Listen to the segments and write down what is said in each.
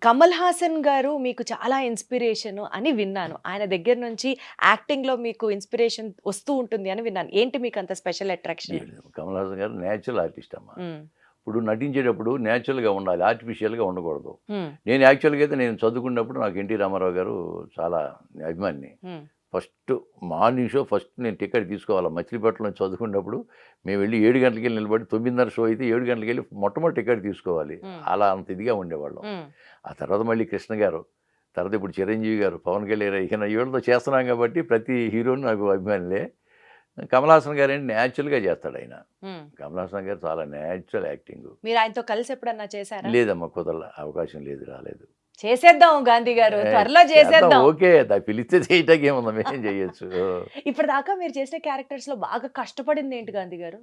కమల్ హాసన్ గారు మీకు చాలా ఇన్స్పిరేషన్ అని విన్నాను. ఆయన దగ్గర నుంచి యాక్టింగ్‌లో మీకు ఇన్స్పిరేషన్ వస్తూ ఉంటుంది అని విన్నాను. ఏంటి మీకు అంత స్పెషల్ అట్రాక్షన్? కమల్ హాసన్ గారు నేచురల్ ఆర్టిస్ట్ అమ్మ. హ్మ్. ఇప్పుడు నటించేటప్పుడు నేచురల్‌గా ఉండాలి. ఆర్టిఫిషియల్‌గా ఉండకూడదు. హ్మ్. నేను యాక్చువల్‌గా అయితే నేను చదువుకున్నప్పుడు నాకు ఎన్టీ రామారావు గారు చాలా అభిమానిని. హ్మ్. ఫస్ట్ మార్నింగ్ షో ఫస్ట్ నేను టికెట్ తీసుకోవాలి. మచిలీపట్నంలో చదువుకున్నప్పుడు మేము వెళ్ళి 7 గంటలకెళ్ళి నిలబడి 9:30 షో అయితే 7 గంటలకెళ్ళి మొట్టమొదటి టికెట్ తీసుకోవాలి. హ్మ్. అలా అంత ఇదిగా ఉండేవాళ్ళం. హ్మ్. ఆ తర్వాత మళ్ళీ కృష్ణ గారు, తర్వాత ఇప్పుడు చిరంజీవి గారు, పవన్ కళ్యాణ్ గారు ఇక వీళ్ళతో చేస్తున్నాం కాబట్టి ప్రతి హీరోని నాకు అభిమానులే. కమల్ హాసన్ గారేంటి నేచురల్‌గా చేస్తాడాయన. హ్మ్. కమల్ హాసన్ గారు చాలా నేచురల్ యాక్టింగు. మీరు ఆయనతో కలిసి ఎప్పుడన్నా చేశారా? లేదమ్మా కుదరల. అవకాశం లేదు. రాలేదు. చేసేద్దాం గాంధీ గారు. త్వరలో చేద్దాం చేసేద్దాం. ఓకే. పిలిస్తే చేయటానికేముంది మేమేం చేయొచ్చు. ఇప్పటిదాకా మీరు చేసిన క్యారెక్టర్స్‌లో బాగా కష్టపడింది ఏంటి గాంధీ గారు?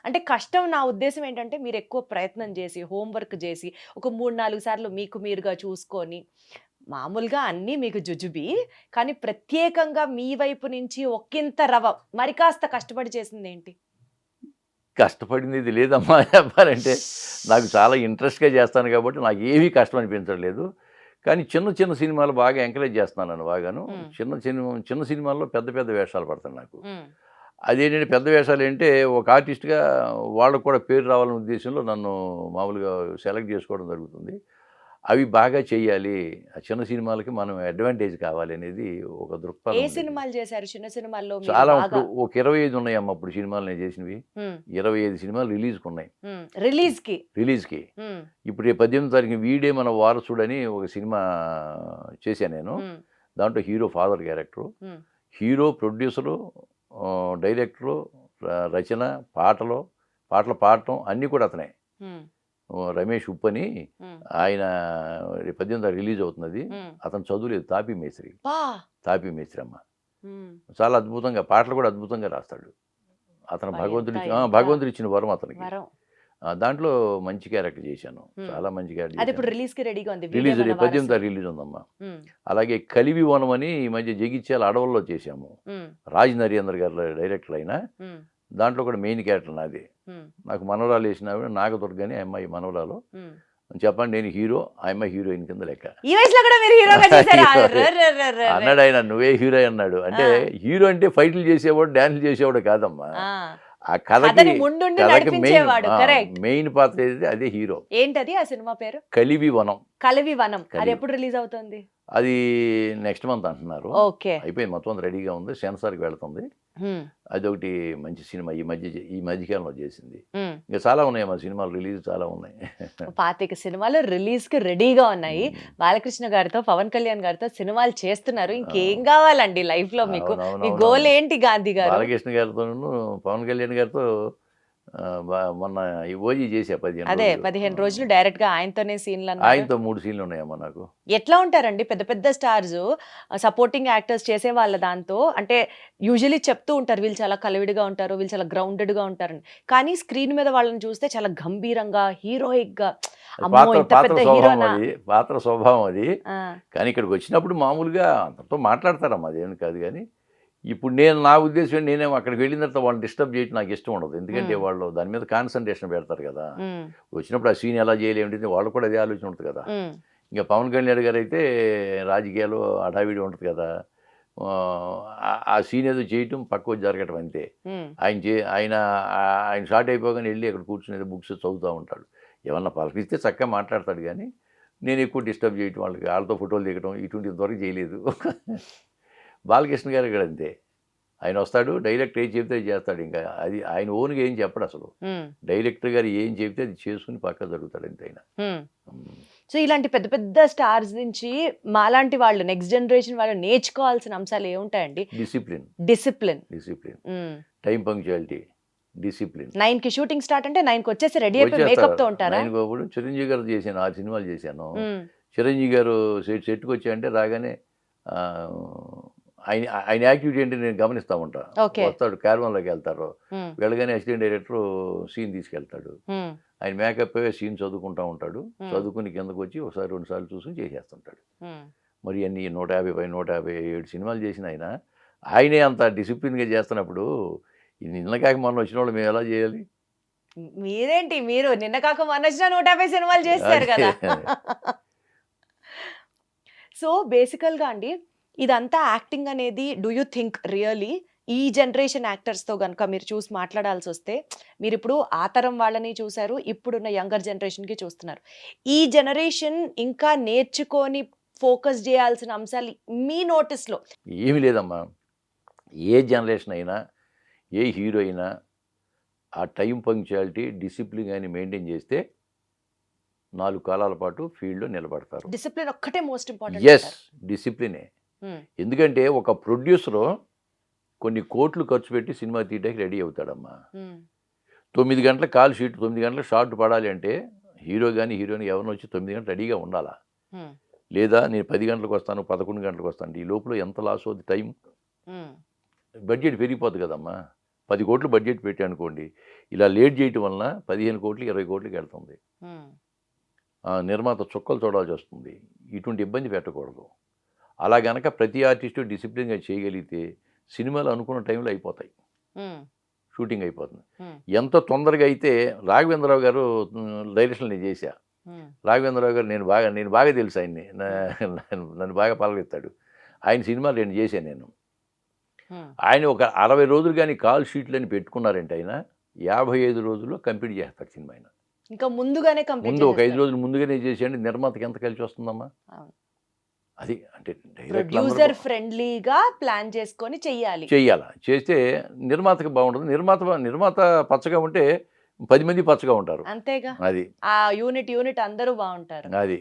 అంటే కష్టం నా ఉద్దేశ్యం ఏంటంటే మీరు ఎక్కువ ప్రయత్నం చేసి, హోమ్ వర్క్ చేసి, ఒక 3, 4 సార్లు మీకు మీరుగా చూసుకొని, మామూలుగా అన్నీ మీకు జుజుబి. కానీ ప్రత్యేకంగా మీ వైపు నుంచి ఒక్కింత రవ మరి కాస్త కష్టపడి చేసిందేంటి? కష్టపడింది లేదమ్మా చెప్పాలంటే. నాకు చాలా ఇంట్రెస్ట్‌గా చేస్తాను కాబట్టి నాకేమీ కష్టం అనిపించట్లేదు. కానీ చిన్న చిన్న సినిమాలు బాగా ఎంకరేజ్ చేస్తున్నాను నన్ను బాగాను. హ్మ్. చిన్న సినిమాల్లో పెద్ద పెద్ద వేషాలు పడతాయి నాకు. హ్మ్. అదేంటంటే పెద్ద వేషాలేంటే ఒక ఆర్టిస్ట్‌గా వాళ్ళకి కూడా పేరు రావాలనే ఉద్దేశంలో నన్ను మామూలుగా సెలెక్ట్ చేసుకోవడం జరుగుతుంది. అవి బాగా చెయ్యాలి. ఆ చిన్న సినిమాలకి మనం అడ్వాంటేజ్ కావాలి అనేది ఒక ఏ దృక్పథం ఉండేది. సినిమాలు చేశారు? చిన్న సినిమాల్లో మీరు చాలా ఇప్పుడు బాగా ఒక 25 ఉన్నాయమ్మా ఇప్పుడు సినిమాలు నేను చేసినవి. హ్మ్. 25 సినిమాలు రిలీజ్‌కున్నాయి. హ్మ్. రిలీజ్‌కి. రిలీజ్‌కి. హ్మ్. ఇప్పుడు రేపు 18వ తారీఖున 'వీడే మన వారసుడని' ఒక సినిమా చేశాను నేను. హ్మ్. దాంట్లో హీరో ఫాదర్ క్యారెక్టరు. హ్మ్. హీరో, ప్రొడ్యూసరు, డైరెక్టరు, రచన, పాటలు పాడటం అన్నీ కూడా అతనే. హ్మ్. రమేష్ ఉప్పని హ్మ్. ఆయన రేపు 18వ తారీఖు రిలీజ్ అవుతుందది. హ్మ్. అతను చదువులేదు తాపీ మేస్త్రి. అబ్బా! తాపీ మేస్త్రి అమ్మ. హ్మ్. చాలా అద్భుతంగా పాటలు కూడా అద్భుతంగా రాస్తాడు. అతను అబ్బా! ఎంత ఎంత భగవంతుడిచ్చిన వరం అతనికి. వరం. దాంట్లో మంచి క్యారెక్టర్ చేశాను. హ్మ్. చాలా మంచి క్యారెక్టర్ అదిప్పుడు చేశాను. రిలీజ్‌కి రెడీగా ఉంది. 'వీడే రిలీజ్ మన రేపు 18వ వారసుడు.' తారీఖు రిలీజ్ ఉందమ్మా. హ్మ్. అలాగే 'కలివి వనం' అని ఈ మధ్య జగిత్యాల అడవుల్లో చేశాము. హ్మ్. రాజ్ నరేంద్ర గారు డైరెక్టర్ ఆయన. హ్మ్. దాంట్లో కూడా మెయిన్ క్యారెక్టర్ నాది. హ్మ్. నాకు మనవరాలు వేసినావిడ నాగదుర్గ అని ఆ అమ్మాయి మనవరాలు. హ్మ్. చెప్పండి నేను హీరో, ఆ అమ్మాయి హీరోయిన్ కింద లెక్క. ఈ వయసులో కూడా మీరు హీరోగా చేసారా? హీరో అదే. అర్రెర్రెర్రెర్రె! అన్నాడాయన నువ్వే హీరో అన్నాడు. అంటే ఆ! హీరో అంటే ఫైటులు చేసేవాడు, డాన్సులు చేసేవాడు కాదమ్మా. ఆ! ఆ కథకి కథని ముందుండి కథకి నడిపించేవాడు. కరెక్ట్. మెయిన్ పాత్ర ఏదైతే అదే హీరో. ఏంటది ఆ సినిమా పేరు? 'కలివి వనం.' 'కలివి వనం.' అది కలివి. ఎప్పుడు రిలీజ్ అవుతుంది? అది నెక్స్ట్ మంత్ అంటున్నారు. ఓకే. అయిపోయింది మొత్తం అంతా రెడీగా ఉంది. సెన్సార్‌కి వెళ్తుంది. హ్మ్. అదొకటి మంచి సినిమా ఈ మధ్య కాలంలో చేసింది. హ్మ్. ఇంకా చాలా ఉన్నాయి మా సినిమాలు రిలీజ్ చాలా ఉన్నాయి. 25 సినిమాలు రిలీజ్‌కి రెడీగా ఉన్నాయి. హ్మ్. బాలకృష్ణ గారితో, పవన్ కళ్యాణ్ గారితో సినిమాలు చేస్తున్నారు. ఆ! ఇంకేం కావాలండి లైఫ్‌లో మీకు? మీ అవునవునవునవును. గోల్ ఏంటి గాంధీ గారు? బాలకృష్ణ గారితోను, పవన్ కళ్యాణ్ గారితో మొన్న ఈ 'ఓజీ' చేశా 15 అదే రోజులు. 15 రోజులు డైరెక్ట్‌గా ఆయనతోనే సీన్‌లన్నారు. ఆయనతో 3 సీన్‌లు ఉన్నాయమ్మా నాకు. ఎట్లా ఉంటారండి పెద్ద పెద్ద స్టార్స్ సపోర్టింగ్ యాక్టర్స్ చేసేవాళ్ళ దాంతో అంటే యూజువల్లీ చెప్తూ ఉంటారు వీళ్ళు చాలా కలివిడిగా ఉంటారు వీళ్ళు చాలా గ్రౌండెడ్‌గా ఉంటారని. కానీ స్క్రీన్ మీద వాళ్ళని చూస్తే చాలా గంభీరంగా హీరోయిక్‌గా అది అమ్మో! ఇంత పాత్ర పెద్ద స్వభావం హీరోనా? అది. పాత్ర స్వభావం అది. ఆ! కానీ ఇక్కడికొచ్చినప్పుడు మామూలుగా అందరితో మాట్లాడతారమ్మా అదేమి కాదు గానీ, ఇప్పుడు నా ఉద్దేశ్యం నేనేమో అక్కడికి వెళ్ళిన తర్వాత వాళ్ళని డిస్టర్బ్ చేయడం నాకిష్టం ఉండదు. ఎందుకంటే హ్మ్. వాళ్ళు దాని మీద కాన్సంట్రేషన్ పెడతారు కదా! హ్మ్. వచ్చినప్పుడు ఆ సీన్ ఎలా చేయాలి ఏమిటి వాళ్ళకి కూడా అదే ఆలోచన ఉంటది కదా! హ్మ్. ఇంక పవన్ కళ్యాణ్ గారైతే రాజకీయాలు హడావిడి ఉంటది కదా! ఆ సీన్ ఏదో చేయటం పక్కకు జరగటం అంతే. హ్మ్. ఆయన షార్ట్ అయిపోగానే ఎళ్లి అక్కడ కూర్చొని ఏదో బుక్స్ చదువుతా ఉంటాడు. ఏమన్నా పలకరిస్తే చక్కగా మాట్లాడతాడు గానీ, నేను ఎక్కువ డిస్టర్బ్ చేయటం వాళ్ళతో ఫోటోలు దిగటం ఇటువంటివి ఇంతవరకు చేయలేదు. బాలకృష్ణ గారు కూడా అంతే. ఆయనొస్తాడు డైరెక్ట్ ఏది చెప్తే అది చేస్తాడు ఇంకా. అది ఆయన ఓన్‌గా ఏం చెప్పడసలు. హ్మ్. డైరెక్టర్ గారు ఏం చెప్తే అది చేసుకొని పక్కకు జరుగుతాడు అంతే ఆయన. హ్మ్. హ్మ్. సో, ఇలాంటి పెద్ద పెద్ద స్టార్స్ నుంచి మాలాంటి వాళ్ళు నెక్స్ట్ జనరేషన్ వాళ్ళు నేర్చుకోవాల్సిన అంశాలు ఏముంటాయండి? డిసిప్లిన్. డిసిప్లిన్. డిసిప్లిన్. హ్మ్. Time punctuality. డిసిప్లిన్. 9కి షూటింగ్ స్టార్ట్ అంటే 9కి వచ్చేసి రెడీ అయిపోయి వచ్చేస్తారు. మేకప్‌తో ఉంటారా? 9 అప్పుడు చిరంజీవి గారితో చేశాను. 6 సినిమాలు చేశాను. హ్మ్. చిరంజీవి గారు సెట్‌కొచ్చారంటే రాగానే ఆహ్, ఆయన ఆయన యాక్టివిటీ ఏంటి నేను గమనిస్తా ఉంటా. ఓకే. వస్తాడు క్యారవాన్‌లోకి వెళ్తారు. హ్మ్. వెళ్ళగానే అసిస్టెంట్ డైరెక్టరు సీన్ తీసుకెళ్తాడు. హ్మ్. ఆయన మేకప్ అయ్యే సీన్ చదువుకుంటా ఉంటాడు. హ్మ్. చదువుకుని కిందకొచ్చి ఒకసారి 2 సార్లు చూసుకొని చేసేస్తుంటాడు. హ్మ్. మరి అన్ని 157 సినిమాలు చేసిన ఆయన, ఆయనే అంత డిసిప్లిన్‌గా చేస్తున్నప్పుడు నిన్న కాక మొన్న వచ్చినోళ్ళు మేము ఎలా చేయాలి? మీరేంటి మీరు నిన్న కాక మొన్నొచ్చిన 150 సినిమాలు చేసేసారు అదే. గదా! సో బేసికల్‌గా అండి ఇదంతా యాక్టింగ్ అనేది డూ యూ థింక్ రియల్లీ ఈ జనరేషన్ యాక్టర్స్‌తో గనుక మీరు చూసి మాట్లాడాల్సొస్తే మీరిప్పుడు ఆ తరం వాళ్ళని చూసారు. ఇప్పుడున్న యంగర్ జనరేషన్‌కి చూస్తున్నారు. ఈ జనరేషన్ ఇంకా నేర్చుకొని ఫోకస్ జేయాల్సిన అంశాలు మీ నోటీస్‌లో ఏమీ లేదమ్మా. ఏ జనరేషన్ అయినా, ఏ హీరో అయినా ఆ టైం పంక్చువాలిటీ, డిసిప్లిన్ గాని మెయింటైన్ చేస్తే 4 కాలాల పాటు ఫీల్డ్‌లో నిలబడతారు. డిసిప్లిన్ ఒక్కటే మోస్ట్ ఇంపార్టెంట్ యెస్. అంటారు. డిసిప్లినే. హ్మ్. ఎందుకంటే ఒక ప్రొడ్యూసరు కొన్ని కోట్లు ఖర్చు పెట్టి సినిమా తీయడానికి రెడీ అవుతాడమ్మా. హ్మ్. 9 గంటల కాల్ షీట్, 9 గంటల షాట్ పడాలి అంటే హీరో గాని, హీరోయిన్ ఎవరైనా వచ్చి 9 గంటలు రెడీగా ఉండాలా. హ్మ్. లేదా నేను 10 గంటలకొస్తాను, 11 గంటలకొస్తాను. ఈ లోపల ఎంత లాస్ అవుద్ది టైం? హ్మ్. బడ్జెట్ పెరిగిపోద్ది కదమ్మా. 10,00,00,000 బడ్జెట్ పెట్టామనుకోండి. ఇలా లేట్ చేయటం వలన 15,00,00,000, 20,00,00,000కెళ్తుంది. హ్మ్. నిర్మాత చుక్కలు చూడాల్సొస్తుంది. ఇటువంటి ఇబ్బంది పెట్టకూడదు. అలా గనక ప్రతి ఆర్టిస్టు డిసిప్లిన్‌గా చేయగలిగితే సినిమాలు అనుకున్న టైంలో అయిపోతాయి. హ్మ్. షూటింగ్ అయిపోతుంది. హ్మ్. ఎంత తొందరగా అయితే రాఘవేంద్రరావు గారు డైరెక్షన్‌లు నేను చేశా. హ్మ్. రాఘవేంద్రరావు గారు నేను బాగా తెలుసు ఆయన్ని. నన్ను బాగా పలకరిస్తాడు. ఆయన సినిమాలు 2 చేశాను నేను. హ్మ్. ఆయన ఒక 60 రోజులు గాని కాల్ షీట్‌లని పెట్టుకున్నారంటే ఆయన 55 రోజుల్లో కంప్లీట్ చేస్తాడు సినిమా ఆయన. ఇంకా ముందుగానే కంప్లీట్ ముందు ఒక 5 చేసేస్తారు. రోజులు ముందుగానే చేసేయండి నిర్మాతకి ఎంత కలిసొస్తుందమ్మా? అవును. అది అంటే డైరెక్టర్లందరూ ప్రొడ్యూసర్ ఫ్రెండ్లీగా ప్లాన్ చేసుకొని చెయ్యాలి. చెయ్యాల. చేస్తే నిర్మాతకి బావుంటది. నిర్మాత పచ్చగా ఉంటే 10 మంది పచ్చగా ఉంటారు. అంతేగా. అది. ఆ యూనిట్ అందరూ బావుంటారు. అది.